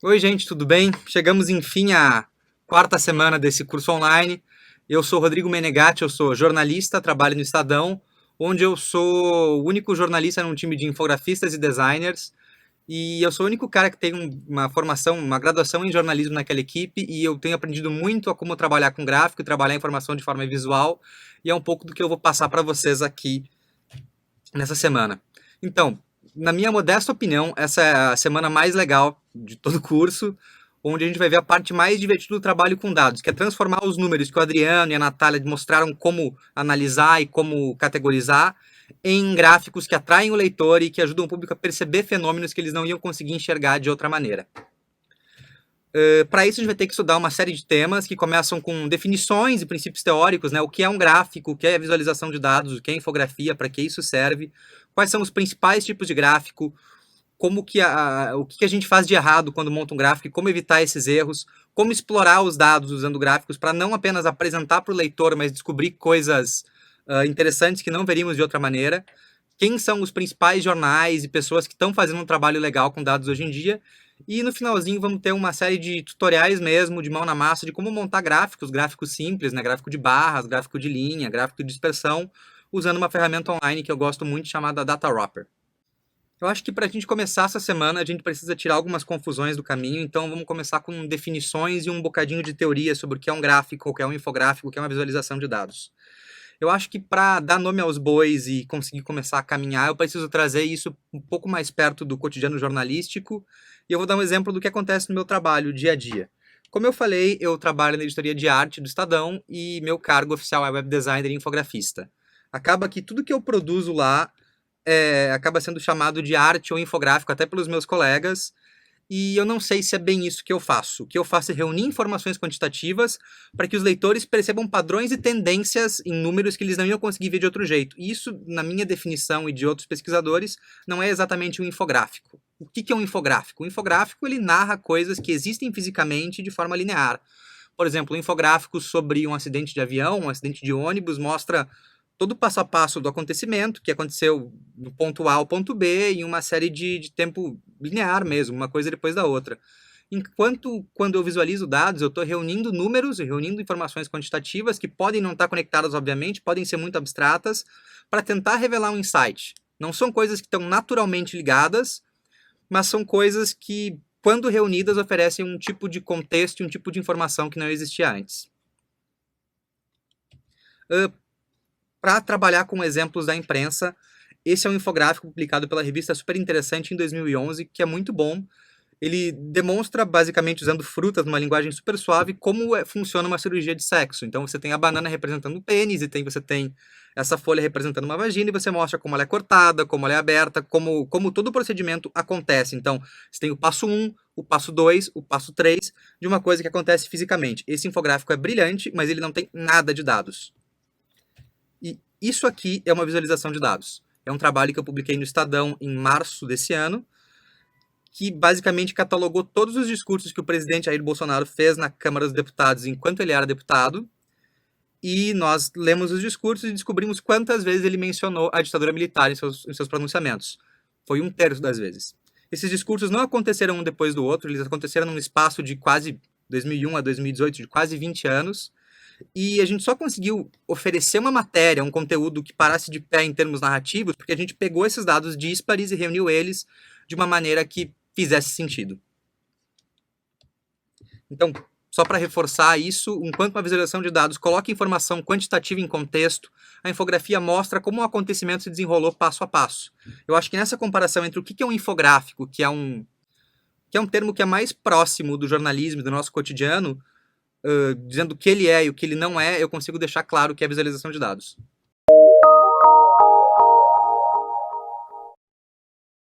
Oi, gente, tudo bem? Chegamos, enfim, à quarta semana desse curso online. Eu sou Rodrigo Menegatti, eu sou jornalista, trabalho no Estadão, onde eu sou o único jornalista num time de infografistas e designers. E eu sou o único cara que tem uma formação, uma graduação em jornalismo naquela equipe, e eu tenho aprendido muito a como trabalhar com gráfico e trabalhar a informação de forma visual, e é um pouco do que eu vou passar para vocês aqui nessa semana. Então, na minha modesta opinião, essa é a semana mais legal de todo o curso, onde a gente vai ver a parte mais divertida do trabalho com dados, que é transformar os números que o Adriano e a Natália mostraram como analisar e como categorizar em gráficos que atraem o leitor e que ajudam o público a perceber fenômenos que eles não iam conseguir enxergar de outra maneira. Para isso, a gente vai ter que estudar uma série de temas que começam com definições e princípios teóricos, né? O que é um gráfico, o que é visualização de dados, o que é infografia, para que isso serve, quais são os principais tipos de gráfico, como que o que a gente faz de errado quando monta um gráfico e como evitar esses erros, como explorar os dados usando gráficos para não apenas apresentar para o leitor, mas descobrir coisas interessantes que não veríamos de outra maneira. Quem são os principais jornais e pessoas que estão fazendo um trabalho legal com dados hoje em dia. E no finalzinho vamos ter uma série de tutoriais mesmo, de mão na massa, de como montar gráficos, gráficos simples, né? Gráfico de barras, gráfico de linha, gráfico de dispersão, usando uma ferramenta online que eu gosto muito chamada DataWrapper. Eu acho que para a gente começar essa semana, a gente precisa tirar algumas confusões do caminho, então vamos começar com definições e um bocadinho de teoria sobre o que é um gráfico, o que é um infográfico, o que é uma visualização de dados. Eu acho que para dar nome aos bois e conseguir começar a caminhar, eu preciso trazer isso um pouco mais perto do cotidiano jornalístico, e eu vou dar um exemplo do que acontece no meu trabalho, dia a dia. Como eu falei, eu trabalho na editoria de arte do Estadão e meu cargo oficial é web designer e infografista. Acaba que tudo que eu produzo lá acaba sendo chamado de arte ou infográfico até pelos meus colegas, e eu não sei se é bem isso que eu faço. O que eu faço é reunir informações quantitativas para que os leitores percebam padrões e tendências em números que eles não iam conseguir ver de outro jeito. E isso, na minha definição e de outros pesquisadores, não é exatamente um infográfico. O que é um infográfico? O infográfico ele narra coisas que existem fisicamente de forma linear. Por exemplo, um infográfico sobre um acidente de avião, um acidente de ônibus, mostra todo o passo a passo do acontecimento, que aconteceu do ponto A ao ponto B, em uma série de tempo linear mesmo, uma coisa depois da outra. Enquanto, quando eu visualizo dados, eu estou reunindo números, reunindo informações quantitativas, que podem não estar conectadas, obviamente, podem ser muito abstratas, para tentar revelar um insight. Não são coisas que estão naturalmente ligadas, mas são coisas que, quando reunidas, oferecem um tipo de contexto e um tipo de informação que não existia antes. Para trabalhar com exemplos da imprensa, esse é um infográfico publicado pela revista Super Interessante em 2011, que é muito bom. Ele demonstra, basicamente, usando frutas numa linguagem super suave, como funciona uma cirurgia de sexo. Então, você tem a banana representando o pênis, e você tem essa folha representando uma vagina, e você mostra como ela é cortada, como ela é aberta, como todo o procedimento acontece. Então, você tem o passo 1, o passo 2, o passo 3, de uma coisa que acontece fisicamente. Esse infográfico é brilhante, mas ele não tem nada de dados. E isso aqui é uma visualização de dados. É um trabalho que eu publiquei no Estadão em março desse ano, que basicamente catalogou todos os discursos que o presidente Jair Bolsonaro fez na Câmara dos Deputados enquanto ele era deputado, e nós lemos os discursos e descobrimos quantas vezes ele mencionou a ditadura militar em seus pronunciamentos. Foi um terço das vezes. Esses discursos não aconteceram um depois do outro, eles aconteceram num espaço de quase 2001 a 2018, de quase 20 anos, e a gente só conseguiu oferecer uma matéria, um conteúdo que parasse de pé em termos narrativos, porque a gente pegou esses dados díspares e reuniu eles de uma maneira que fizesse sentido. Então, só para reforçar isso, enquanto uma visualização de dados coloca informação quantitativa em contexto, a infografia mostra como o acontecimento se desenrolou passo a passo. Eu acho que nessa comparação entre o que é um infográfico, que é um termo que é mais próximo do jornalismo, do nosso cotidiano, dizendo o que ele é e o que ele não é, eu consigo deixar claro que é a visualização de dados.